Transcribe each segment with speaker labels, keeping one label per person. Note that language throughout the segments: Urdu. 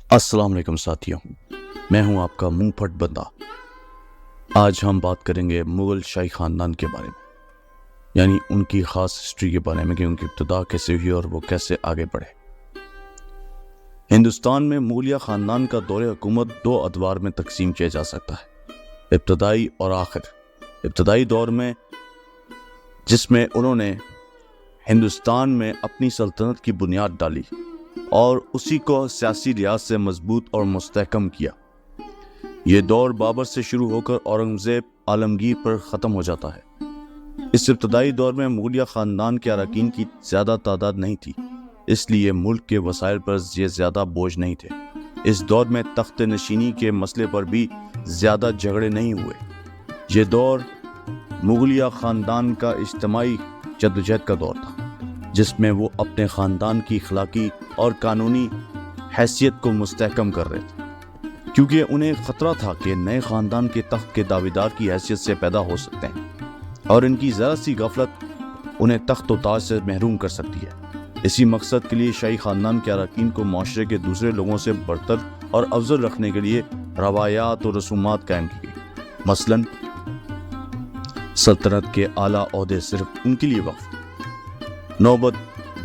Speaker 1: السلام علیکم ساتھیوں، میں ہوں آپ کا منہ پھٹ بندہ۔ آج ہم بات کریں گے مغل شاہی خاندان کے بارے میں، یعنی ان کی خاص ہسٹری کے بارے میں کہ ان کی ابتدا کیسے ہوئی اور وہ کیسے آگے بڑھے۔ ہندوستان میں مغلیہ خاندان کا دور حکومت دو ادوار میں تقسیم کیا جا سکتا ہے، ابتدائی اور آخر۔ ابتدائی دور میں جس میں انہوں نے ہندوستان میں اپنی سلطنت کی بنیاد ڈالی اور اسی کو سیاسی لحاظ سے مضبوط اور مستحکم کیا۔ یہ دور بابر سے شروع ہو کر اورنگزیب عالمگیر پر ختم ہو جاتا ہے۔ اس ابتدائی دور میں مغلیہ خاندان کے اراکین کی زیادہ تعداد نہیں تھی، اس لیے ملک کے وسائل پر یہ زیادہ بوجھ نہیں تھے۔ اس دور میں تخت نشینی کے مسئلے پر بھی زیادہ جھگڑے نہیں ہوئے۔ یہ دور مغلیہ خاندان کا اجتماعی جدوجہد کا دور تھا، جس میں وہ اپنے خاندان کی اخلاقی اور قانونی حیثیت کو مستحکم کر رہے تھے، کیونکہ انہیں خطرہ تھا کہ نئے خاندان کے تخت کے دعویدار کی حیثیت سے پیدا ہو سکتے ہیں اور ان کی ذرا سی غفلت انہیں تخت و تاج سے محروم کر سکتی ہے۔ اسی مقصد کے لیے شاہی خاندان کے اراکین کو معاشرے کے دوسرے لوگوں سے برتر اور افضل رکھنے کے لیے روایات اور رسومات قائم کی گئی۔ مثلاً سلطنت کے اعلیٰ عہدے صرف ان کے لیے وقف، نوبت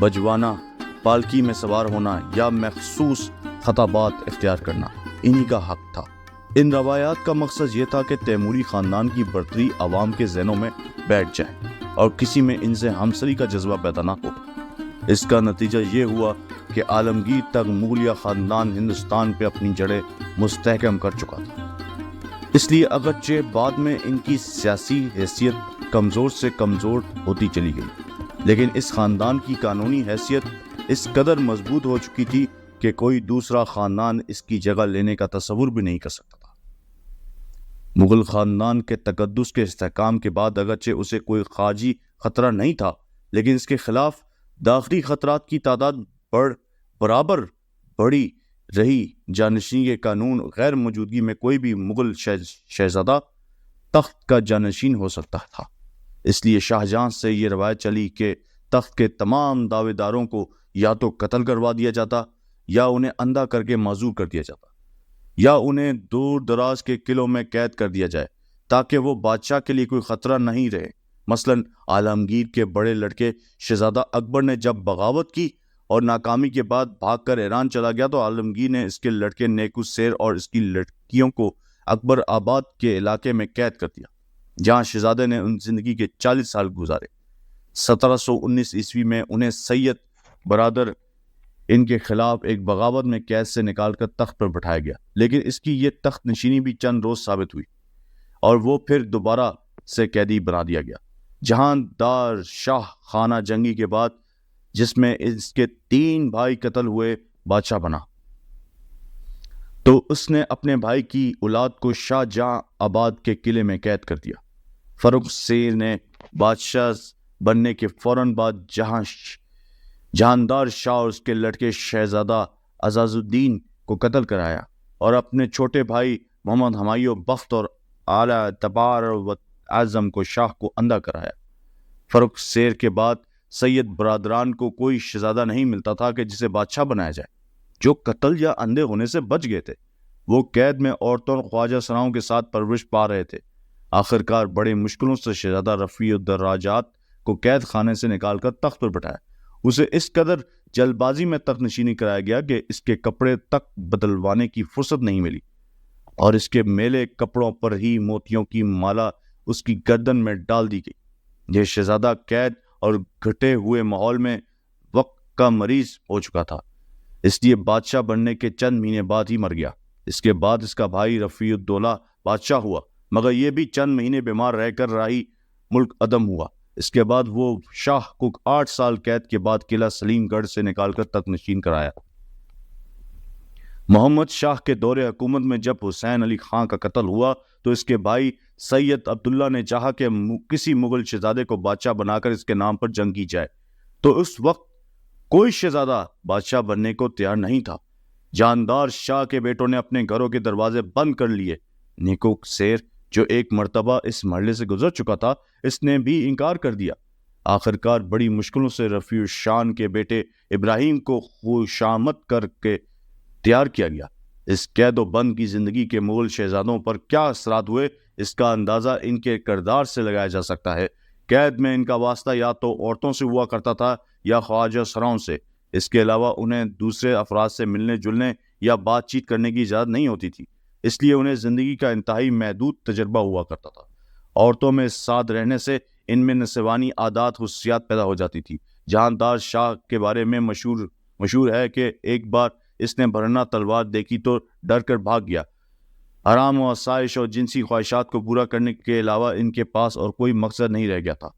Speaker 1: بجوانا، پالکی میں سوار ہونا یا مخصوص خطابات اختیار کرنا انہی کا حق تھا۔ ان روایات کا مقصد یہ تھا کہ تیموری خاندان کی برتری عوام کے ذہنوں میں بیٹھ جائے اور کسی میں ان سے ہمسری کا جذبہ پیدا نہ ہو۔ اس کا نتیجہ یہ ہوا کہ عالمگیر تک مغلیہ خاندان ہندوستان پہ اپنی جڑیں مستحکم کر چکا تھا۔ اس لیے اگرچہ بعد میں ان کی سیاسی حیثیت کمزور سے کمزور ہوتی چلی گئی، لیکن اس خاندان کی قانونی حیثیت اس قدر مضبوط ہو چکی تھی کہ کوئی دوسرا خاندان اس کی جگہ لینے کا تصور بھی نہیں کر سکتا تھا۔ مغل خاندان کے تقدس کے استحکام کے بعد اگرچہ اسے کوئی خارجی خطرہ نہیں تھا، لیکن اس کے خلاف داخلی خطرات کی تعداد برابر بڑھی رہی۔ جانشینی کے قانون غیر موجودگی میں کوئی بھی مغل شہزادہ تخت کا جانشین ہو سکتا تھا۔ اس لیے شاہ جہاں سے یہ روایت چلی کہ تخت کے تمام دعوے داروں کو یا تو قتل کروا دیا جاتا یا انہیں اندھا کر کے معذور کر دیا جاتا یا انہیں دور دراز کے قلعوں میں قید کر دیا جائے تاکہ وہ بادشاہ کے لیے کوئی خطرہ نہیں رہے۔ مثلاً عالمگیر کے بڑے لڑکے شہزادہ اکبر نے جب بغاوت کی اور ناکامی کے بعد بھاگ کر ایران چلا گیا تو عالمگیر نے اس کے لڑکے نیکو سیر اور اس کی لڑکیوں کو اکبر آباد کے علاقے میں قید کر دیا، جہاں شہزادے نے ان زندگی کے 40 سال گزارے۔ 1719 عیسوی میں انہیں سید برادر ان کے خلاف ایک بغاوت میں قید سے نکال کر تخت پر بٹھایا گیا، لیکن اس کی یہ تخت نشینی بھی چند روز ثابت ہوئی اور وہ پھر دوبارہ سے قیدی بنا دیا گیا۔ جہاں دار شاہ خانہ جنگی کے بعد جس میں اس کے 3 بھائی قتل ہوئے بادشاہ بنا، تو اس نے اپنے بھائی کی اولاد کو شاہ جہاں آباد کے قلعے میں قید کر دیا۔ فروخ سیر نے بادشاہ بننے کے فوراً بعد جہاندار شاہ اور اس کے لڑکے شہزادہ عزاز الدین کو قتل کرایا اور اپنے چھوٹے بھائی محمد ہمایوں بخت اور اعلیٰ اعتبار و اعظم کو شاہ کو اندھا کرایا۔ فروخ سیر کے بعد سید برادران کو کوئی شہزادہ نہیں ملتا تھا کہ جسے بادشاہ بنایا جائے۔ جو قتل یا اندھے ہونے سے بچ گئے تھے وہ قید میں عورتوں اور خواجہ سراؤں کے ساتھ پرورش پا رہے تھے۔ آخرکار بڑے مشکلوں سے شہزادہ رفیع الدراجات کو قید خانے سے نکال کر تخت پر بٹھایا۔ اسے اس قدر جلد بازی میں تخت نشینی کرایا گیا کہ اس کے کپڑے تک بدلوانے کی فرصت نہیں ملی اور اس کے میلے کپڑوں پر ہی موتیوں کی مالا اس کی گردن میں ڈال دی گئی۔ یہ شہزادہ قید اور گھٹے ہوئے ماحول میں وقت کا مریض ہو چکا تھا، اس لیے بادشاہ بننے کے چند مہینے بعد ہی مر گیا۔ اس کے بعد اس کا بھائی رفیع الدولہ بادشاہ ہوا، مگر یہ بھی چند مہینے بیمار رہ کر راہی ملک عدم ہوا۔ اس کے بعد وہ شاہ کو 8 سال قید کے بعد قلعہ سلیم گڑھ سے نکال کر تخت نشین کرایا۔ محمد شاہ کے دور حکومت میں جب حسین علی خان کا قتل ہوا تو اس کے بھائی سید عبداللہ نے چاہا کہ کسی مغل شہزادے کو بادشاہ بنا کر اس کے نام پر جنگ کی جائے، تو اس وقت کوئی شہزادہ بادشاہ بننے کو تیار نہیں تھا۔ جاندار شاہ کے بیٹوں نے اپنے گھروں کے دروازے بند کر لیے۔ نیکو سیر جو ایک مرتبہ اس مرحلے سے گزر چکا تھا، اس نے بھی انکار کر دیا۔ آخرکار بڑی مشکلوں سے رفیع الشان کے بیٹے ابراہیم کو خوشامد کر کے تیار کیا گیا۔ اس قید و بند کی زندگی کے مغل شہزادوں پر کیا اثرات ہوئے اس کا اندازہ ان کے کردار سے لگایا جا سکتا ہے۔ قید میں ان کا واسطہ یا تو عورتوں سے ہوا کرتا تھا یا خواجہ سراؤں سے۔ اس کے علاوہ انہیں دوسرے افراد سے ملنے جلنے یا بات چیت کرنے کی اجازت نہیں ہوتی تھی، اس لیے انہیں زندگی کا انتہائی محدود تجربہ ہوا کرتا تھا۔ عورتوں میں ساتھ رہنے سے ان میں نسوانی عادات خصوصیات پیدا ہو جاتی تھی۔ جہاندار شاہ کے بارے میں مشہور ہے کہ ایک بار اس نے بھرنا تلوار دیکھی تو ڈر کر بھاگ گیا۔ آرام و آسائش اور جنسی خواہشات کو پورا کرنے کے علاوہ ان کے پاس اور کوئی مقصد نہیں رہ گیا تھا،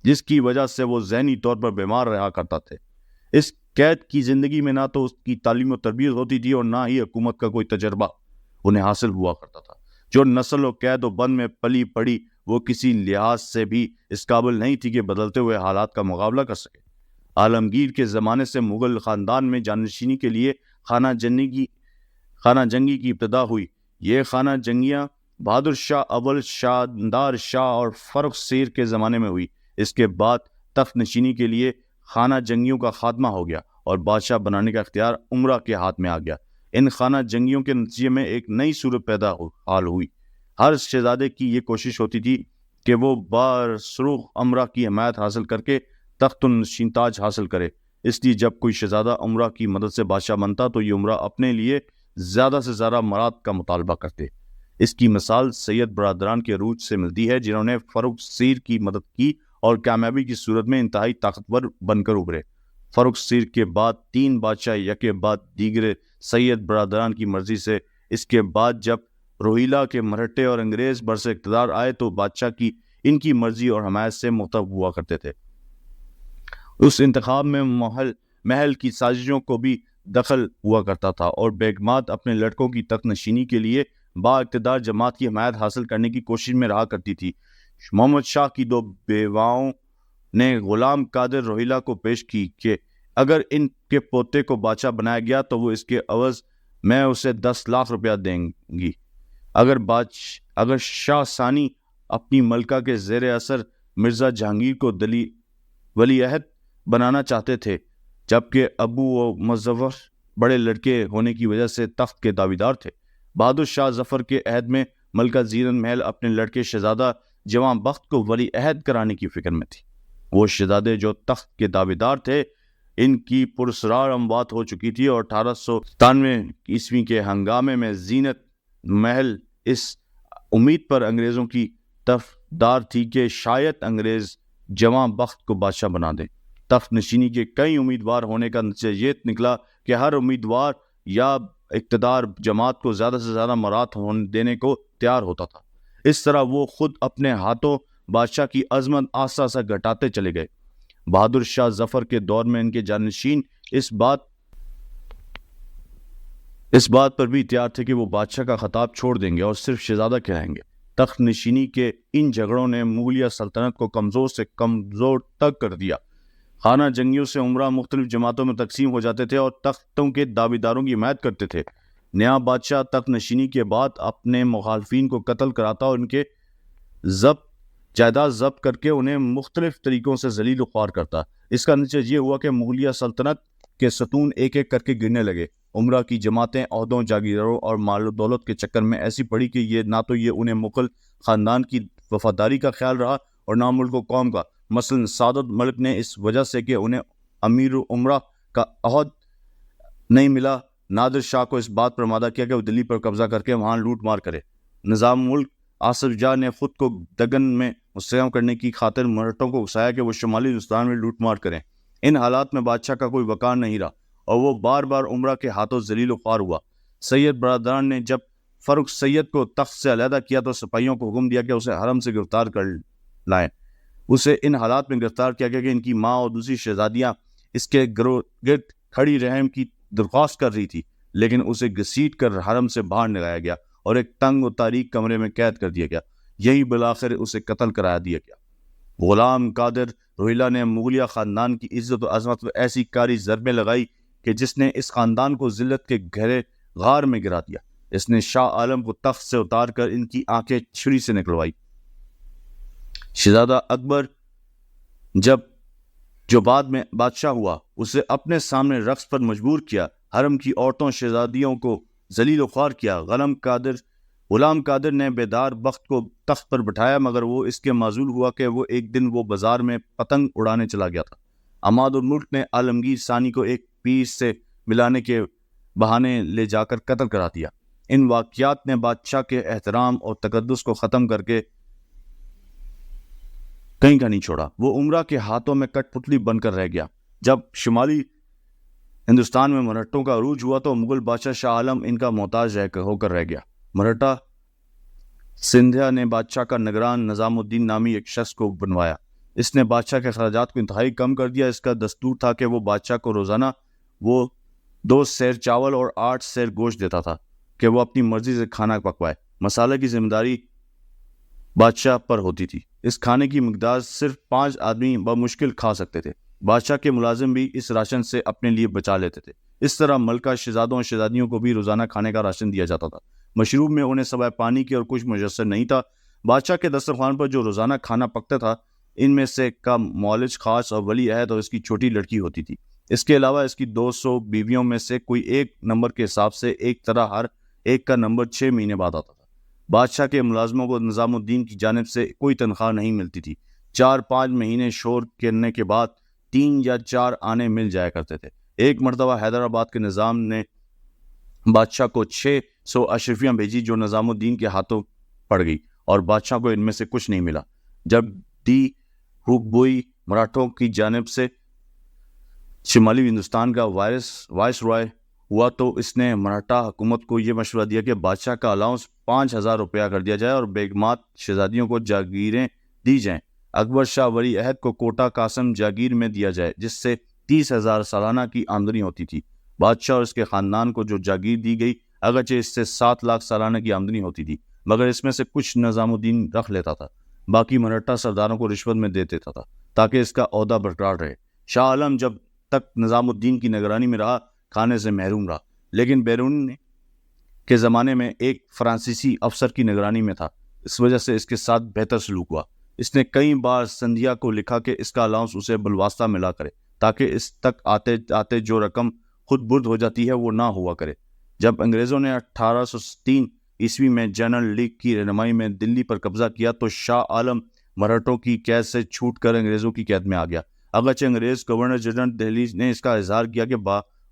Speaker 1: جس کی وجہ سے وہ ذہنی طور پر بیمار رہا کرتا تھے۔ اس قید کی زندگی میں نہ تو اس کی تعلیم و تربیت ہوتی تھی اور نہ ہی حکومت کا کوئی تجربہ انہیں حاصل ہوا کرتا تھا۔ جو نسل و قید و بند میں پلی پڑی وہ کسی لحاظ سے بھی اس قابل نہیں تھی کہ بدلتے ہوئے حالات کا مقابلہ کر سکے۔ عالمگیر کے زمانے سے مغل خاندان میں جانشینی کے لیے خانہ جنگی کی ابتدا ہوئی۔ یہ خانہ جنگیاں بہادر شاہ اول، شاندار شاہ اور فرخ سیر کے زمانے میں ہوئی۔ اس کے بعد تخت نشینی کے لیے خانہ جنگیوں کا خاتمہ ہو گیا اور بادشاہ بنانے کا اختیار امرا کے ہاتھ میں آ گیا۔ ان خانہ جنگیوں کے نتیجے میں ایک نئی صورت پیدا حال ہوئی۔ ہر شہزادے کی یہ کوشش ہوتی تھی کہ وہ بارسروخ امرا کی حمایت حاصل کر کے تخت النشین تاج حاصل کرے۔ اس لیے جب کوئی شہزادہ امرا کی مدد سے بادشاہ بنتا تو یہ امرا اپنے لیے زیادہ سے زیادہ مراد کا مطالبہ کرتے۔ اس کی مثال سید برادران کے عروج سے ملتی ہے جنہوں نے فرخ سیر کی مدد کی اور کامیابی کی صورت میں انتہائی طاقتور بن کر ابھرے۔ فرخ سیر کے بعد 3 بادشاہ یکے بعد دیگرے سید برادران کی مرضی سے۔ اس کے بعد جب روہیلا کے مرہٹے اور انگریز برسر اقتدار آئے تو بادشاہ کی ان کی مرضی اور حمایت سے مختلف ہوا کرتے تھے۔ اس انتخاب میں محل کی سازشوں کو بھی دخل ہوا کرتا تھا اور بیگمات اپنے لڑکوں کی تخت نشینی کے لیے با اقتدار جماعت کی حمایت حاصل کرنے کی کوشش میں رہا کرتی تھی۔ محمد شاہ کی 2 بیواؤں نے غلام قادر روہیلا کو پیش کی کہ اگر ان کے پوتے کو بادشاہ بنایا گیا تو وہ اس کے عوض میں اسے 10 لاکھ روپیہ دیں گی۔ اگر شاہ ثانی اپنی ملکہ کے زیر اثر مرزا جہانگیر کو ولی عہد بنانا چاہتے تھے، جبکہ ابو و مظفر بڑے لڑکے ہونے کی وجہ سے تخت کے دعویدار تھے۔ بہادر شاہ ظفر کے عہد میں ملکہ زینت محل اپنے لڑکے شہزادہ جواں بخت کو ولی عہد کرانے کی فکر میں تھی۔ وہ شہزادے جو تخت کے دعویدار تھے ان کی پرسرار اموات ہو چکی تھی اور 1897 عیسوی کے ہنگامے میں زینت محل اس امید پر انگریزوں کی طرفدار تھی کہ شاید انگریز جواں بخت کو بادشاہ بنا دیں۔ تخت نشینی کے کئی امیدوار ہونے کا نتیجہ یہ نکلا کہ ہر امیدوار یا اقتدار جماعت کو زیادہ سے زیادہ مراد ہونے دینے کو تیار ہوتا تھا۔ اس طرح وہ خود اپنے ہاتھوں بادشاہ کی عظمت آہستہ آہستہ گھٹاتے چلے گئے۔ بہادر شاہ ظفر کے دور میں ان کے جانشین اس بات پر بھی تیار تھے کہ وہ بادشاہ کا خطاب چھوڑ دیں گے اور صرف شہزادہ کہلائیں گے۔ تخت نشینی کے ان جھگڑوں نے مغلیہ سلطنت کو کمزور سے کمزور تک کر دیا۔ خانہ جنگیوں سے عمرہ مختلف جماعتوں میں تقسیم ہو جاتے تھے اور تختوں کے دعویداروں کی حمایت کرتے تھے۔ نیا بادشاہ تخت نشینی کے بعد اپنے مخالفین کو قتل کراتا اور ان کے جائیداد ضبط کر کے انہیں مختلف طریقوں سے ذلیل و خوار کرتا۔ اس کا نتیجہ یہ ہوا کہ مغلیہ سلطنت کے ستون ایک ایک کر کے گرنے لگے۔ عمرہ کی جماعتیں عہدوں، جاگیرداروں اور مال و دولت کے چکر میں ایسی پڑی کہ یہ نہ تو یہ انہیں مغل خاندان کی وفاداری کا خیال رہا اور نہ ملک و قوم کا۔ مثلا سعادت ملک نے اس وجہ سے کہ انہیں امیر عمرہ کا عہد نہیں ملا، نادر شاہ کو اس بات پر آمادہ کیا کہ وہ دلی پر قبضہ کر کے وہاں لوٹ مار کرے۔ نظام ملک آصف جاہ نے خود کو دگن میں مستحکم کرنے کی خاطر مرہٹوں کو اکسایا کہ وہ شمالی ہندوستان میں لوٹ مار کریں۔ ان حالات میں بادشاہ کا کوئی وقار نہیں رہا اور وہ بار بار عمرہ کے ہاتھوں ذلیل و خوار ہوا۔ سید برادران نے جب فرخ سید کو تخت سے علیحدہ کیا تو سپاہیوں کو حکم دیا کہ اسے حرم سے گرفتار کر لائیں۔ اسے ان حالات میں گرفتار کیا گیا کہ ان کی ماں اور دوسری شہزادیاں اس کے گرد کھڑی رحم کی درخواست کر رہی تھی، لیکن اسے گھسیٹ کر حرم سے باہر نکالا گیا اور ایک تنگ و تاریک کمرے میں قید کر دیا گیا۔ یہی بالآخر اسے قتل کرا دیا گیا۔ غلام قادر روہیلا نے مغلیہ خاندان کی عزت و عظمت پر ایسی کاری ضربیں لگائی کہ جس نے اس خاندان کو ذلت کے گہرے غار میں گرا دیا۔ اس نے شاہ عالم کو تخت سے اتار کر ان کی آنکھیں چھری سے نکلوائی۔ شہزادہ اکبر جو بعد میں بادشاہ ہوا، اسے اپنے سامنے رقص پر مجبور کیا حرم کی عورتوں شہزادیوں کو ذلیل و خوار کیا۔ غلام قادر نے بیدار بخت کو تخت پر بٹھایا، مگر وہ اس کے معزول ہوا کہ وہ ایک دن وہ بازار میں پتنگ اڑانے چلا گیا تھا۔ عماد الملک نے عالمگیر ثانی کو ایک پیر سے ملانے کے بہانے لے جا کر قتل کرا دیا۔ ان واقعات نے بادشاہ کے احترام اور تقدس کو ختم کر کے کہیں کا نہیں چھوڑا۔ وہ عمرہ کے ہاتھوں میں کٹ پتلی بن کر رہ گیا۔ جب شمالی ہندوستان میں مرہٹوں کا عروج ہوا تو مغل بادشاہ شاہ عالم ان کا محتاج ہو کر رہ گیا۔ مرہٹا سندھیا نے بادشاہ کا نگران نظام الدین نامی ایک شخص کو بنوایا۔ اس نے بادشاہ کے اخراجات کو انتہائی کم کر دیا۔ اس کا دستور تھا کہ وہ بادشاہ کو روزانہ 2 سیر چاول اور 8 سیر گوشت دیتا تھا کہ وہ اپنی مرضی سے کھانا پکوائے۔ مسالے کی ذمہ داری بادشاہ پر ہوتی تھی۔ اس کھانے کی مقدار صرف 5 آدمی بمشکل کھا سکتے تھے۔ بادشاہ کے ملازم بھی اس راشن سے اپنے لیے بچا لیتے تھے۔ اس طرح ملکہ شہزادوں اور شہزادیوں کو بھی روزانہ کھانے کا راشن دیا جاتا تھا۔ مشروب میں انہیں سوائے پانی کی اور کچھ میسر نہیں تھا۔ بادشاہ کے دسترخوان پر جو روزانہ کھانا پکتا تھا، ان میں سے کا معالج خاص اور ولی عہد اور اس کی چھوٹی لڑکی ہوتی تھی۔ اس کے علاوہ اس کی 200 بیویوں میں سے کوئی ایک نمبر کے حساب سے ایک طرح ہر ایک کا نمبر 6 مہینے بعد آتا تھا۔ بادشاہ کے ملازموں کو نظام الدین کی جانب سے کوئی تنخواہ نہیں ملتی تھی۔ 4-5 مہینے شور کرنے کے بعد 3 یا 4 آنے مل جایا کرتے تھے۔ ایک مرتبہ حیدرآباد کے نظام نے بادشاہ کو 600 اشرفیاں بھیجی جو نظام الدین کے ہاتھوں پڑ گئی اور بادشاہ کو ان میں سے کچھ نہیں ملا۔ جب ڈی ہوکبوئی مراٹھوں کی جانب سے شمالی ہندوستان کا وائس رائے ہوا تو اس نے مراٹھا حکومت کو یہ مشورہ دیا کہ بادشاہ کا الاؤنس 5000 روپیہ کر دیا جائے اور بیگمات شہزادیوں کو جاگیریں دی جائیں۔ اکبر شاہ ولی عہد کو کوٹا قاسم جاگیر میں دیا جائے، جس سے 30,000 سالانہ کی آمدنی ہوتی تھی۔ بادشاہ اور اس کے خاندان کو جو جاگیر دی گئی، اگرچہ اس سے 7 لاکھ سالانہ کی آمدنی ہوتی تھی، مگر اس میں سے کچھ نظام الدین رکھ لیتا تھا، باقی مراٹھا سرداروں کو رشوت میں دے دیتا تھا تاکہ اس کا عہدہ برقرار رہے۔ شاہ عالم جب تک نظام الدین کی نگرانی میں رہا کھانے سے محروم رہا، لیکن بیرون کے زمانے میں ایک فرانسیسی افسر کی نگرانی میں تھا، اس وجہ سے اس کے ساتھ بہتر سلوک ہوا۔ اس نے کئی بار سندھیا کو لکھا کہ اس کا الاؤنس اسے بالواسطہ ملا کرے تاکہ اس تک آتے آتے جو رقم خود برد ہو جاتی ہے وہ نہ ہوا کرے۔ جب انگریزوں نے 1803 عیسوی میں جنرل لیگ کی رہنمائی میں دلی پر قبضہ کیا تو شاہ عالم مرہٹوں کی قید سے چھوٹ کر انگریزوں کی قید میں آ گیا۔ اگرچہ انگریز گورنر جنرل دہلی نے اس کا اظہار کیا کہ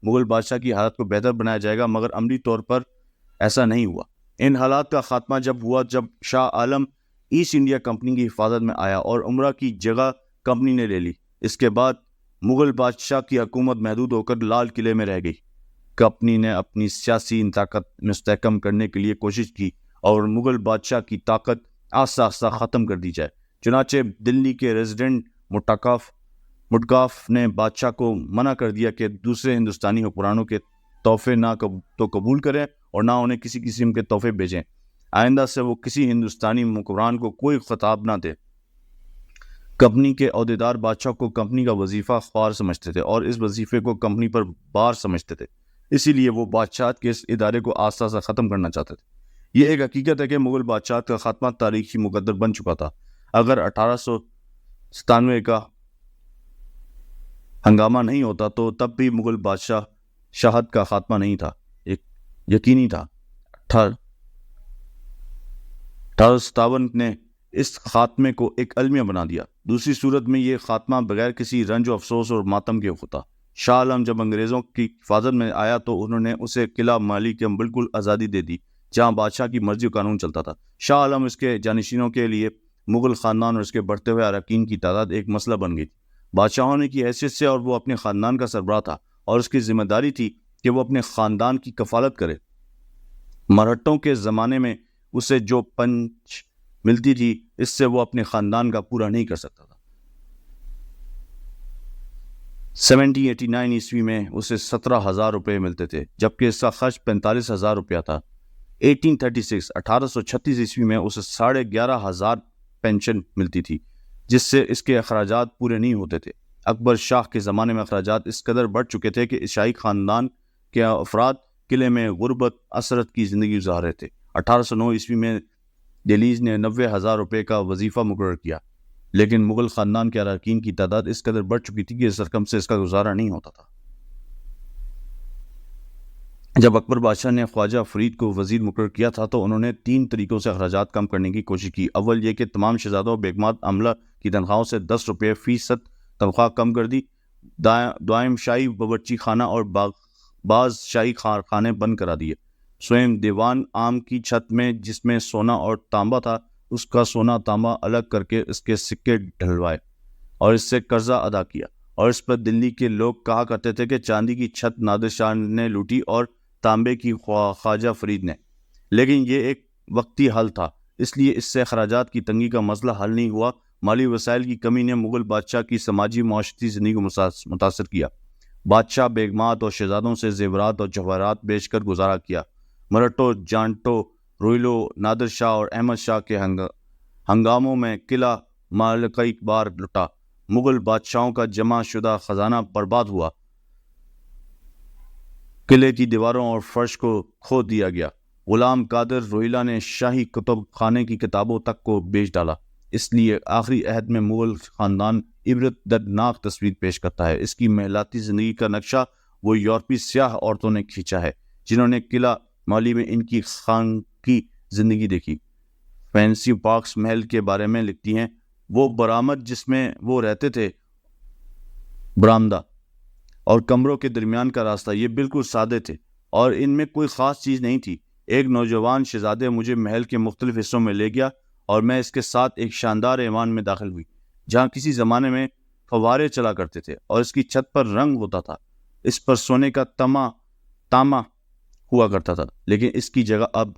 Speaker 1: مغل بادشاہ کی حالت کو بہتر بنایا جائے گا، مگر عملی طور پر ایسا نہیں ہوا۔ ان حالات کا خاتمہ جب ہوا جب Shah Alam East India company کی حفاظت میں آیا اور عمرہ کی جگہ کمپنی نے لے لی۔ اس کے بعد مغل بادشاہ کی حکومت محدود ہو کر لال قلعے میں رہ گئی۔ کمپنی نے اپنی سیاسی طاقت مستحکم کرنے کے لیے کوشش کی اور مغل بادشاہ کی طاقت آہستہ آہستہ ختم کر دی جائے۔ چنانچہ دلی کے ریزیڈنٹ مٹکاف نے بادشاہ کو منع کر دیا کہ دوسرے ہندوستانی حکمرانوں کے تحفے نہ تو قبول کریں اور نہ انہیں کسی قسم کے تحفے بھیجیں۔ آئندہ سے وہ کسی ہندوستانی حکمران کو کوئی خطاب نہ دے۔ کمپنی کے عہدیدار بادشاہ کو کمپنی کا وظیفہ خوار سمجھتے تھے اور اس وظیفے کو کمپنی پر بار سمجھتے تھے، اسی لیے وہ بادشاہت کے اس ادارے کو آہستہ آہستہ ختم کرنا چاہتے تھے۔ یہ ایک حقیقت ہے کہ مغل بادشاہت کا خاتمہ تاریخی مقدر بن چکا تھا۔ اگر 1897 کا ہنگامہ نہیں ہوتا تو تب بھی مغل بادشاہت کا خاتمہ نہیں تھا، ایک یقینی تھا۔ 1857 نے اس خاتمے کو ایک المیہ بنا دیا۔ دوسری صورت میں یہ خاتمہ بغیر کسی رنج و افسوس اور ماتم کے ہوتا۔ شاہ عالم جب انگریزوں کی حفاظت میں آیا تو انہوں نے اسے قلعہ مالی کے بالکل آزادی دے دی جہاں بادشاہ کی مرضی و قانون چلتا تھا۔ شاہ عالم اس کے جانشینوں کے لیے مغل خاندان اور اس کے بڑھتے ہوئے اراکین کی تعداد ایک مسئلہ بن گئی تھی۔ بادشاہ ہونے کی حیثیت سے اور وہ اپنے خاندان کا سربراہ تھا اور اس کی ذمہ داری تھی کہ وہ اپنے خاندان کی کفالت کرے۔ مرہٹوں کے زمانے میں اسے جو پنچ ملتی تھی اس سے وہ اپنے خاندان کا پورا نہیں کر سکتا تھا۔ 1789 عیسوی میں اسے 17,000 روپے ملتے تھے جبکہ اس کا خرچ 45,000 روپیہ تھا۔ 1836 عیسوی میں اسے 11,500 پینشن ملتی تھی جس سے اس کے اخراجات پورے نہیں ہوتے تھے۔ اکبر شاہ کے زمانے میں اخراجات اس قدر بڑھ چکے تھے کہ عیسائی خاندان کے افراد قلعے میں غربت اثرت کی زندگی گزار رہے تھے۔ 1809 عیسوی میں دہلیز نے 90,000 روپے کا وظیفہ مقرر کیا، لیکن مغل خاندان کے اراکین کی تعداد اس قدر بڑھ چکی تھی کہ اس رقم سے اس کا گزارا نہیں ہوتا تھا۔ جب اکبر بادشاہ نے خواجہ فرید کو وزیر مقرر کیا تھا تو انہوں نے 3 طریقوں سے اخراجات کم کرنے کی کوشش کی۔ اول یہ کہ تمام شہزادوں اور بیگمات عملہ کی تنخواہوں سے 10 روپے فیصد تنخواہ کم کر دی۔ دوائم شاہی باورچی خانہ اور بعض شاہی خانے بند کرا دیے۔ سوئم دیوان عام کی چھت میں جس میں سونا اور تانبا تھا، اس کا سونا تانبا الگ کر کے اس کے سکے ڈھلوائے اور اس سے قرضہ ادا کیا، اور اس پر دلی کے لوگ کہا کرتے تھے کہ چاندی کی چھت نادر شاہ نے لوٹی اور تانبے کی خواجہ فرید نے۔ لیکن یہ ایک وقتی حل تھا، اس لیے اس سے اخراجات کی تنگی کا مسئلہ حل نہیں ہوا۔ مالی وسائل کی کمی نے مغل بادشاہ کی سماجی معاشرتی زندگی کو متاثر کیا۔ بادشاہ بیگمات اور شہزادوں سے زیورات اور جواہرات بیچ کر گزارا کیا۔ مرہٹوں، جانٹوں، روہیلوں، نادر شاہ اور احمد شاہ کے ہنگاموں میں قلعہ مال کئی بار لٹا۔ مغل بادشاہوں کا جمع شدہ خزانہ برباد ہوا، قلعے کی دیواروں اور فرش کو کھود دیا گیا۔ غلام قادر روہیلا نے شاہی کتب خانے کی کتابوں تک کو بیچ ڈالا۔ اس لیے آخری عہد میں مغل خاندان عبرت دردناک تصویر پیش کرتا ہے۔ اس کی محلاتی زندگی کا نقشہ وہ یورپی سیاہ عورتوں نے کھینچا ہے جنہوں نے قلعہ مالی میں ان کی خان کی زندگی دیکھی۔ فینسی پارکس محل کے بارے میں لکھتی ہیں، وہ برآمد جس میں وہ رہتے تھے، برآمدہ اور کمروں کے درمیان کا راستہ، یہ بالکل سادے تھے اور ان میں کوئی خاص چیز نہیں تھی۔ ایک نوجوان شہزادے مجھے محل کے مختلف حصوں میں لے گیا اور میں اس کے ساتھ ایک شاندار ایوان میں داخل ہوئی جہاں کسی زمانے میں فوارے چلا کرتے تھے اور اس کی چھت پر رنگ ہوتا تھا۔ اس پر سونے کا تاما ہوا کرتا تھا، لیکن اس کی جگہ اب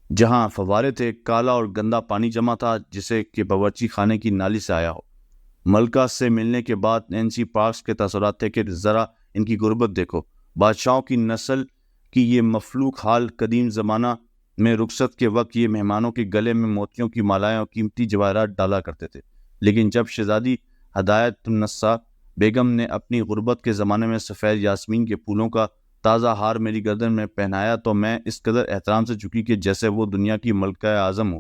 Speaker 1: جہاں فوارے تھے کالا اور گندا پانی جمع تھا جسے کہ باورچی خانے کی نالی سے آیا ہو۔ ملکہ سے ملنے کے بعد نینسی پارکس کے تاثرات تھے کہ ذرا ان کی غربت دیکھو۔ بادشاہوں کی نسل کی یہ مفلوک حال قدیم زمانہ میں رخصت کے وقت یہ مہمانوں کے گلے میں موتیوں کی مالائیں اور قیمتی جواہرات ڈالا کرتے تھے، لیکن جب شہزادی ہدایت النساء بیگم نے اپنی غربت کے زمانے میں سفید یاسمین کے پھولوں کا تازہ ہار میری گردن میں پہنایا تو میں اس قدر احترام سے جھکی کہ جیسے وہ دنیا کی ملکہ اعظم ہو۔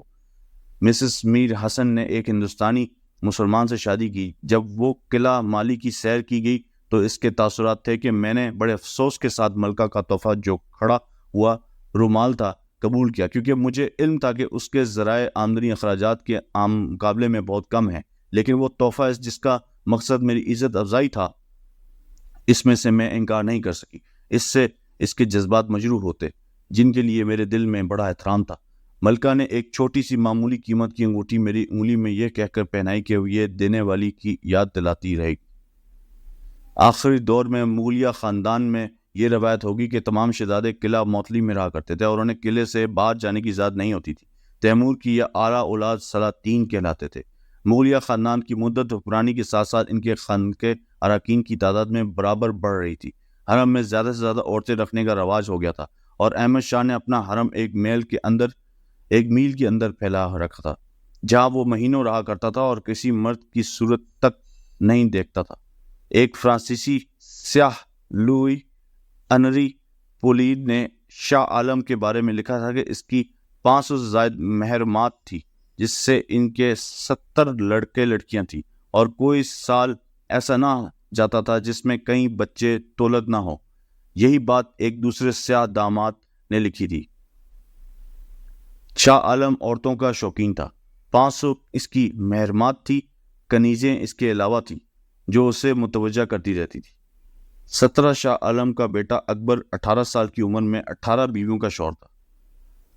Speaker 1: مسز میر حسن نے ایک ہندوستانی مسلمان سے شادی کی۔ جب وہ قلعہ مالی کی سیر کی گئی تو اس کے تاثرات تھے کہ میں نے بڑے افسوس کے ساتھ ملکہ کا تحفہ جو کھڑا ہوا رومال تھا قبول کیا، کیونکہ مجھے علم تھا کہ اس کے ذرائع آمدنی اخراجات کے عام مقابلے میں بہت کم ہیں، لیکن وہ تحفہ جس کا مقصد میری عزت افزائی تھا، اس میں سے میں انکار نہیں کر سکی۔ اس سے اس کے جذبات مجروح ہوتے جن کے لیے میرے دل میں بڑا احترام تھا۔ ملکہ نے ایک چھوٹی سی معمولی قیمت کی انگوٹھی میری انگلی میں یہ کہہ کر پہنائی کہ یہ دینے والی کی یاد دلاتی رہے گی۔ آخری دور میں مغلیہ خاندان میں یہ روایت ہوگی کہ تمام شہزادے قلعہ موتلی میں رہا کرتے تھے اور انہیں قلعے سے باہر جانے کی اجازت نہیں ہوتی تھی۔ تیمور کی یہ اعلیٰ اولاد سلاطین کہلاتے تھے۔ مغلیہ خاندان کی مدت حکمرانی کے ساتھ ساتھ ان کے خانقہ اراکین کی تعداد میں برابر بڑھ رہی تھی۔ حرم میں زیادہ سے زیادہ عورتیں رکھنے کا رواج ہو گیا تھا اور احمد شاہ نے اپنا حرم ایک میل کے اندر پھیلا رکھا تھا جہاں وہ مہینوں رہا کرتا تھا اور کسی مرد کی صورت تک نہیں دیکھتا تھا۔ ایک فرانسیسی سیاح لوئی انری پولید نے شاہ عالم کے بارے میں لکھا تھا کہ اس کی 500 سے زائد محرمات تھی، جس سے ان کے 70 لڑکے لڑکیاں تھیں، اور کوئی سال ایسا نہ جاتا تھا جس میں کئی بچے تولد نہ ہو۔ یہی بات ایک دوسرے سیاہ داماد نے لکھی تھی۔ شاہ عالم عورتوں کا شوقین تھا۔ 500 اس کی محرمات تھی، کنیزیں اس کے علاوہ تھیں جو اسے متوجہ کرتی رہتی تھی۔ 17 شاہ عالم کا بیٹا اکبر 18 سال کی عمر میں 18 بیویوں کا شوہر تھا،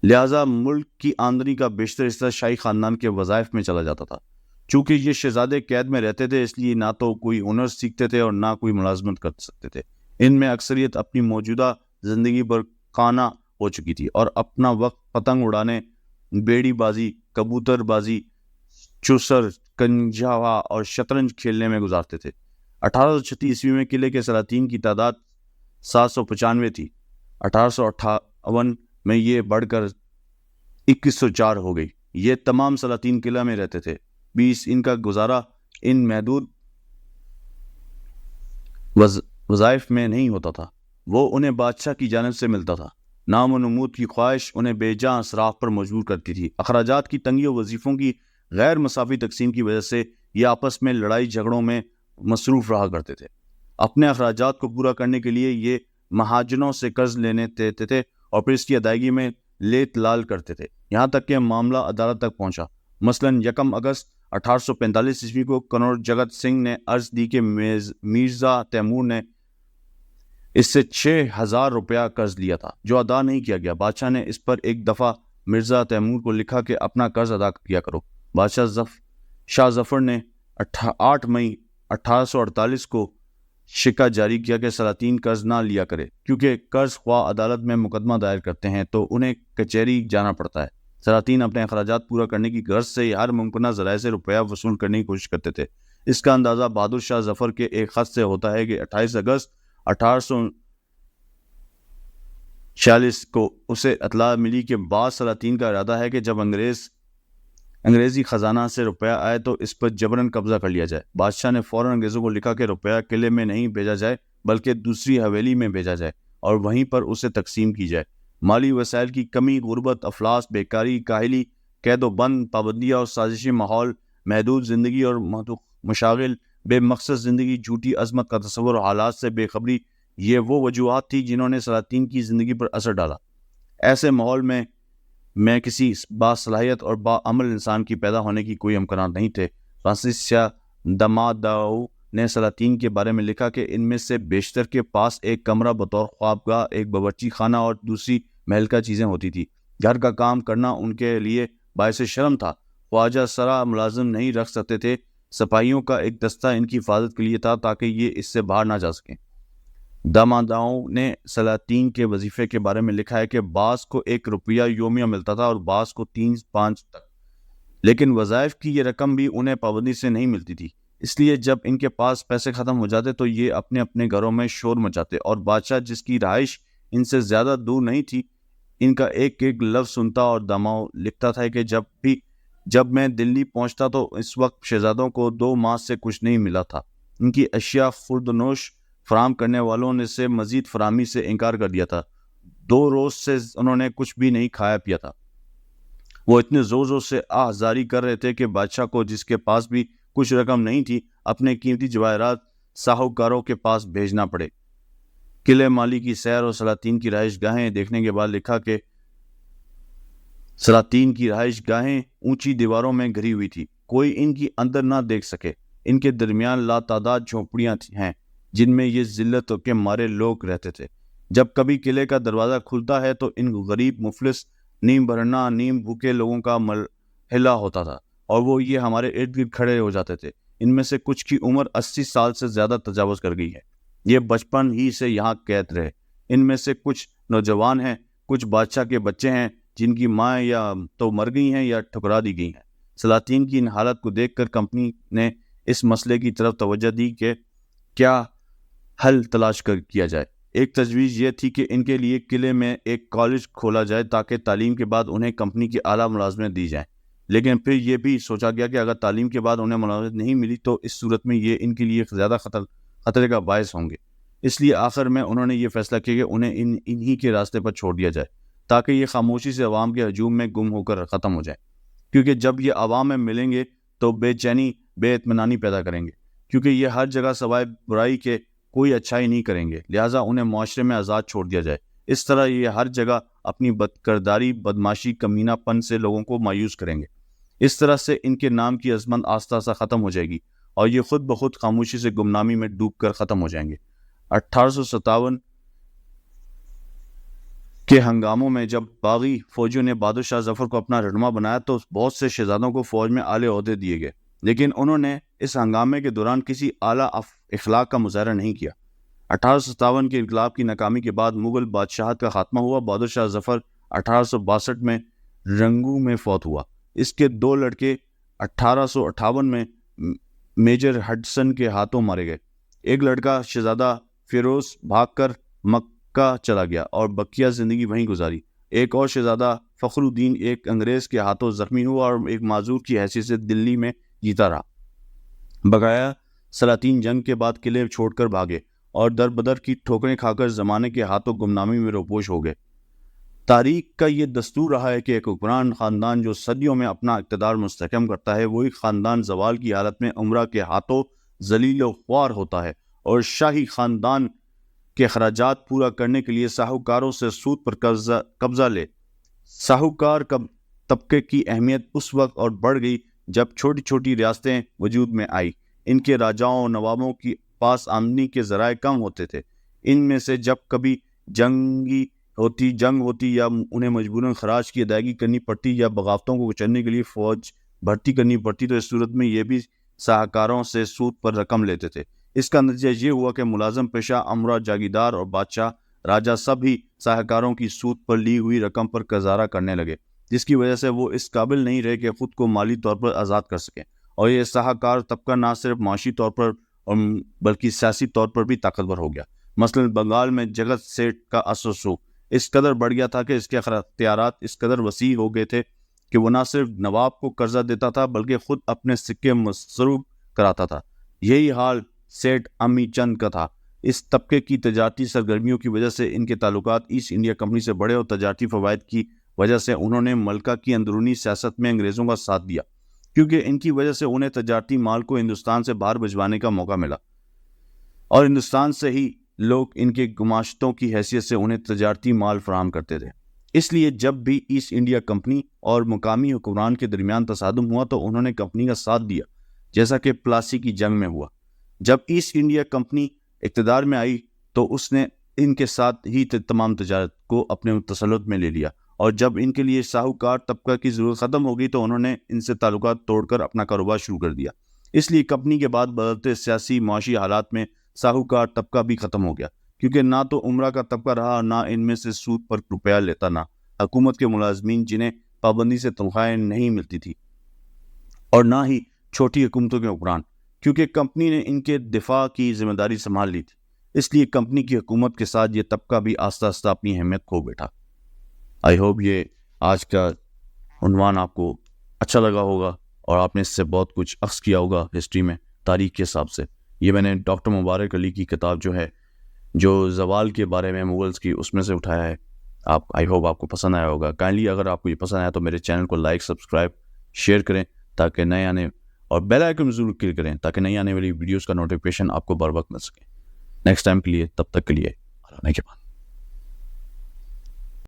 Speaker 1: لہٰذا ملک کی آمدنی کا بیشتر حصہ شاہی خاندان کے وظائف میں چلا جاتا تھا۔ چونکہ یہ شہزادے قید میں رہتے تھے اس لیے نہ تو کوئی ہنر سیکھتے تھے اور نہ کوئی ملازمت کر سکتے تھے۔ ان میں اکثریت اپنی موجودہ زندگی پر قانع ہو چکی تھی اور اپنا وقت پتنگ اڑانے، بیڑی بازی، کبوتر بازی، چوسر، کنجھاوا اور شطرنج کھیلنے میں گزارتے تھے۔ 1836 عیسوی میں قلعے کے سلاطین کی تعداد 795 تھی۔ 1858 میں یہ بڑھ کر 2104 ہو گئی۔ یہ تمام سلاطین قلعہ میں رہتے تھے۔ ان کا گزارا ان محدود وظائف میں نہیں ہوتا تھا، وہ انہیں بادشاہ کی جانب سے ملتا تھا۔ نام و نمود کی خواہش انہیں بے جان اسراف پر مجبور کرتی تھی۔ اخراجات کی تنگی و وظیفوں کی غیر مساوی تقسیم کی وجہ سے یہ آپس میں لڑائی جھگڑوں میں مصروف رہا کرتے تھے۔ اپنے اخراجات کو پورا کرنے کے لیے یہ مہاجنوں سے قرض لینے دیتے تھے اور پھر اس کی ادائیگی میں لیت لال کرتے تھے، یہاں تک کہ معاملہ عدالت تک پہنچا۔ مثلاً 1 اگست 1845 عیسوی کو کنور جگت سنگھ نے عرض دی کہ مرزا تیمور نے اس سے 6,000 روپیہ قرض لیا تھا جو ادا نہیں کیا گیا۔ بادشاہ نے اس پر ایک دفعہ مرزا تیمور کو لکھا کہ اپنا قرض ادا کیا کرو۔ بادشاہ شاہ ظفر نے 8 مئی 1848 کو شکا جاری کیا کہ سلاطین قرض نہ لیا کرے، کیونکہ قرض خواہ عدالت میں مقدمہ دائر کرتے ہیں تو انہیں کچہری جانا پڑتا ہے۔ سلاطین اپنے اخراجات پورا کرنے کی غرض سے ہر ممکنہ ذرائع سے روپیہ وصول کرنے کی کوشش کرتے تھے۔ اس کا اندازہ بہادر شاہ ظفر کے ایک خط سے ہوتا ہے کہ 28 اگست 1846 کو اسے اطلاع ملی کہ بعض سلاطین کا ارادہ ہے کہ جب انگریزی خزانہ سے روپیہ آئے تو اس پر جبراً قبضہ کر لیا جائے۔ بادشاہ نے فوراً انگریزوں کو لکھا کہ روپیہ قلعے میں نہیں بھیجا جائے بلکہ دوسری حویلی میں بھیجا جائے اور وہیں پر اسے تقسیم کی جائے۔ مالی وسائل کی کمی، غربت، افلاس، بیکاری، کاہلی، قید و بند، پابندیاں اور سازشی ماحول، محدود زندگی اور مشاغل، بے مقصد زندگی، جھوٹی عظمت کا تصور اور حالات سے بے خبری، یہ وہ وجوہات تھی جنہوں نے سلاطین کی زندگی پر اثر ڈالا۔ ایسے ماحول میں کسی باصلاحیت اور باعمل انسان کی پیدا ہونے کی کوئی امکانات نہیں تھے۔ فرانسس شاہ دماداؤ نے سلاطین کے بارے میں لکھا کہ ان میں سے بیشتر کے پاس ایک کمرہ بطور خوابگاہ، ایک باورچی خانہ اور دوسری محل کا چیزیں ہوتی تھی۔ گھر کا کام کرنا ان کے لیے باعث شرم تھا۔ خواجہ سرا ملازم نہیں رکھ سکتے تھے۔ سپاہیوں کا ایک دستہ ان کی حفاظت کے لیے تھا تاکہ یہ اس سے باہر نہ جا سکیں۔ داماداؤ نے سلاطین کے وظیفے کے بارے میں لکھا ہے کہ بعض کو 1 روپیہ یومیہ ملتا تھا اور بعض کو 3-5 تک، لیکن وظائف کی یہ رقم بھی انہیں پابندی سے نہیں ملتی تھی۔ اس لیے جب ان کے پاس پیسے ختم ہو جاتے تو یہ اپنے اپنے گھروں میں شور مچاتے، اور بادشاہ جس کی رہائش ان سے زیادہ دور نہیں تھی ان کا ایک ایک لفظ سنتا، اور دماؤ لکھتا تھا کہ جب میں دلی پہنچتا تو اس وقت شہزادوں کو 2 ماہ سے کچھ نہیں ملا تھا۔ ان کی اشیاء خوردنوش فراہم کرنے والوں نے سے مزید فراہمی سے انکار کر دیا تھا۔ 2 روز سے انہوں نے کچھ بھی نہیں کھایا پیا تھا۔ وہ اتنے زور زور سے آہذاری کر رہے تھے کہ بادشاہ کو، جس کے پاس بھی کچھ رقم نہیں تھی، اپنے قیمتی جواہرات ساہوکاروں کے پاس بھیجنا پڑے۔ قلعہ مالی کی سیر اور سلاطین کی رہائش گاہیں دیکھنے کے بعد لکھا کہ سلاطین کی رہائش گاہیں اونچی دیواروں میں گھری ہوئی تھی، کوئی ان کی اندر نہ دیکھ سکے۔ ان کے درمیان لاتعداد جھونپڑیاں ہیں جن میں یہ ذلت کے مارے لوگ رہتے تھے۔ جب کبھی قلعے کا دروازہ کھلتا ہے تو ان غریب، مفلس، نیم برہنہ، نیم بھوکے لوگوں کا ملحلہ ہوتا تھا، اور وہ یہ ہمارے ارد گرد کھڑے ہو جاتے تھے۔ ان میں سے کچھ کی عمر 80 سال سے زیادہ تجاوز کر گئی ہے، یہ بچپن ہی سے یہاں قید رہے۔ ان میں سے کچھ نوجوان ہیں، کچھ بادشاہ کے بچے ہیں جن کی ماں یا تو مر گئی ہیں یا ٹھکرا دی گئی ہیں۔ سلاطین کی ان حالت کو دیکھ کر کمپنی نے اس مسئلے کی طرف توجہ دی کہ کیا حل تلاش کیا جائے۔ ایک تجویز یہ تھی کہ ان کے لیے قلعے میں ایک کالج کھولا جائے تاکہ تعلیم کے بعد انہیں کمپنی کی اعلیٰ ملازمت دی جائیں، لیکن پھر یہ بھی سوچا گیا کہ اگر تعلیم کے بعد انہیں ملازمت نہیں ملی تو اس صورت میں یہ ان کے لیے زیادہ خطرے کا باعث ہوں گے۔ اس لیے آخر میں انہوں نے یہ فیصلہ کیا کہ انہیں انہی کے راستے پر چھوڑ دیا جائے تاکہ یہ خاموشی سے عوام کے ہجوم میں گم ہو کر ختم ہو جائیں، کیونکہ جب یہ عوام میں ملیں گے تو بے چینی، بے اطمینانی پیدا کریں گے، کیونکہ یہ ہر جگہ سوائے برائی کے کوئی اچھائی نہیں کریں گے، لہٰذا انہیں معاشرے میں آزاد چھوڑ دیا جائے۔ اس طرح یہ ہر جگہ اپنی بدکرداری، بدماشی، کمینہ پن سے لوگوں کو مایوس کریں گے۔ اس طرح سے ان کے نام کی عظمت آہستہ آہستہ ختم ہو جائے گی اور یہ خود بخود خاموشی سے گمنامی میں ڈوب کر ختم ہو جائیں گے۔ 1857 کے ہنگاموں میں جب باغی فوجیوں نے بہادر شاہ ظفر کو اپنا رہنما بنایا تو بہت سے شہزادوں کو فوج میں اعلی عہدے دیے گئے، لیکن انہوں نے اس ہنگامے کے دوران کسی اعلیٰ اخلاق کا مظاہرہ نہیں کیا۔ 1857 کے انقلاب کی ناکامی کے بعد مغل بادشاہت کا خاتمہ ہوا۔ بہادر شاہ ظفر 1862 میں رنگوں میں فوت ہوا۔ اس کے 2 لڑکے 1858 میں میجر ہڈسن کے ہاتھوں مارے گئے۔ ایک لڑکا شہزادہ فیروز بھاگ کر مکہ چلا گیا اور بقیہ زندگی وہیں گزاری۔ ایک اور شہزادہ فخر الدین ایک انگریز کے ہاتھوں زخمی ہوا اور ایک معذور کی حیثیت سے دلی میں جیتا رہا۔ بقایا سلاطین جنگ کے بعد قلعے چھوڑ کر بھاگے اور در بدر کی ٹھوکریں کھا کر زمانے کے ہاتھوں گمنامی میں روپوش ہو گئے۔ تاریخ کا یہ دستور رہا ہے کہ ایک حکمران خاندان جو صدیوں میں اپنا اقتدار مستحکم کرتا ہے، وہی خاندان زوال کی حالت میں امرا کے ہاتھوں ذلیل و خوار ہوتا ہے، اور شاہی خاندان کے اخراجات پورا کرنے کے لیے ساہوکاروں سے سود پر قبضہ لے۔ ساہوکار طبقے کی اہمیت اس وقت اور بڑھ گئی جب چھوٹی چھوٹی ریاستیں وجود میں آئی۔ ان کے راجاؤں اور نوابوں کی پاس آمدنی کے ذرائع کم ہوتے تھے۔ ان میں سے جب کبھی جنگ ہوتی یا انہیں مجبوراً خراج کی ادائیگی کرنی پڑتی یا بغاوتوں کو کچلنے کے لیے فوج بھرتی کرنی پڑتی تو اس صورت میں یہ بھی ساہوکاروں سے سود پر رقم لیتے تھے۔ اس کا نتیجہ یہ ہوا کہ ملازم پیشہ، امرا، جاگیردار اور بادشاہ راجا سب ہی ساہوکاروں کی سود پر لی ہوئی رقم پر گزارہ کرنے لگے، جس کی وجہ سے وہ اس قابل نہیں رہے کہ خود کو مالی طور پر آزاد کر سکیں، اور یہ ساہوکار طبقہ نہ صرف معاشی طور پر بلکہ سیاسی طور پر بھی طاقتور ہو گیا۔ مثلا بنگال میں جگت سیٹھ کا اثر و رسوخ اس قدر بڑھ گیا تھا کہ اس کے اختیارات اس قدر وسیع ہو گئے تھے کہ وہ نہ صرف نواب کو قرضہ دیتا تھا بلکہ خود اپنے سکے مصروف کراتا تھا۔ یہی حال سیٹھ امی چند کا تھا۔ اس طبقے کی تجارتی سرگرمیوں کی وجہ سے ان کے تعلقات ایسٹ انڈیا کمپنی سے بڑھے اور تجارتی فوائد کی وجہ سے انہوں نے ملکہ کی اندرونی سیاست میں انگریزوں کا ساتھ دیا، کیونکہ ان کی وجہ سے انہیں تجارتی مال کو ہندوستان سے باہر بھجوانے کا موقع ملا، اور ہندوستان سے ہی لوگ ان کے گماشتوں کی حیثیت سے انہیں تجارتی مال فراہم کرتے تھے۔ اس لیے جب بھی ایسٹ انڈیا کمپنی اور مقامی حکمران کے درمیان تصادم ہوا تو انہوں نے کمپنی کا ساتھ دیا، جیسا کہ پلاسی کی جنگ میں ہوا۔ جب ایسٹ انڈیا کمپنی اقتدار میں آئی تو اس نے ان کے ساتھ ہی تمام تجارت کو اپنے تسلط میں لے لیا، اور جب ان کے لیے ساہوکار طبقہ کی ضرورت ختم ہو گئی تو انہوں نے ان سے تعلقات توڑ کر اپنا کاروبار شروع کر دیا۔ اس لیے کمپنی کے بعد بدلتے سیاسی معاشی حالات میں ساہوکار طبقہ بھی ختم ہو گیا، کیونکہ نہ تو عمرہ کا طبقہ رہا، نہ ان میں سے سود پر روپیہ لیتا، نہ حکومت کے ملازمین جنہیں پابندی سے تنخواہیں نہیں ملتی تھی، اور نہ ہی چھوٹی حکومتوں کے حکمران، کیونکہ کمپنی نے ان کے دفاع کی ذمہ داری سنبھال لی تھی۔ اس لیے کمپنی کی حکومت کے ساتھ یہ طبقہ بھی آہستہ آہستہ اپنی اہمیت کھو بیٹھا۔ آئی ہوپ یہ آج کا عنوان آپ کو اچھا لگا ہوگا اور آپ نے اس سے بہت کچھ اخذ کیا ہوگا ہسٹری میں، تاریخ کے حساب سے۔ یہ میں نے ڈاکٹر مبارک علی کی کتاب جو زوال کے بارے میں مغلز کی، اس میں سے اٹھایا ہے۔ آئی ہوپ آپ کو پسند آیا ہوگا۔ کائنڈلی اگر آپ کو یہ پسند آیا تو میرے چینل کو لائک، سبسکرائب، شیئر کریں تاکہ نئے آنے، اور بیل آئیکن ضرور کلک کریں تاکہ نئی آنے والی ویڈیوز کا نوٹیفیکیشن آپ کو بر وقت مل سکے۔ نیکسٹ ٹائم کے لیے، تب تک کے لیے اللہ نے کے بعد۔